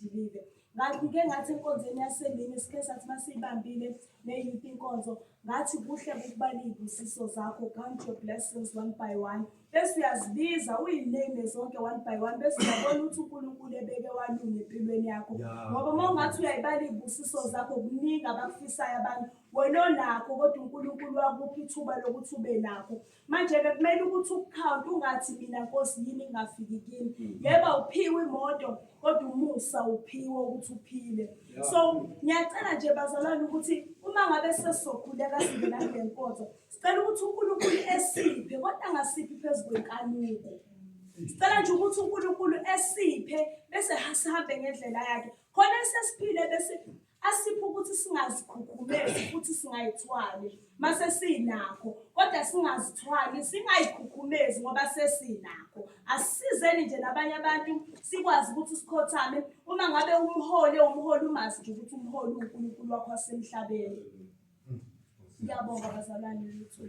idilive. Ngake ngathi enkonzweni yasemini isikhe sathi masiyibambile ne-youth inkonzo, ngathi kuhle ukubala iy'busiso zakho, count your blessings one by one. Bese uyazibiza uyiname zonke one by one, bese uyabona ukuthi uNkulunkulu ebeke walunga empilweni yakho. Ngoba uma ungathi uyayibala iy'busiso zakho kuningi abakufisayo abantu, wena onakho kodwa uNkulunkulu wakupha ithuba lokuthi ube nakho. Manje-ke kumele ukuthi ukukhawunte ungathi mina Nkosi yini ingafiki kimi. Yebo awuphiwe imoto kodwa umusa uphiwe ukuthi uphile. So ngiyacela nje bazalwane ukuthi uma ngabe sesizokhuleka singena kule nkonzo, sicela ukuthi uNkulunkulu esiphe kodwa angasiphi phezu kwenkanuko. Sicela nje ukuthi uNkulunkulu esiphe bese sihambe ngendlela yakhe. Khona sesiphile bese asiphe ukuthi singazikhukhumezi futhi singayithwali mase sinakho, kodwa singazithwali singayikhukhumezi ngoba sesinakho. Asisizeni nje nabanye abantu sikwazi ukuthi sikhothame. Uma ngabe umholi umazi nje ukuthi umholi uNkulunkulu wakho wasemhlabeni. Ngiyabonga bazalwane bethu.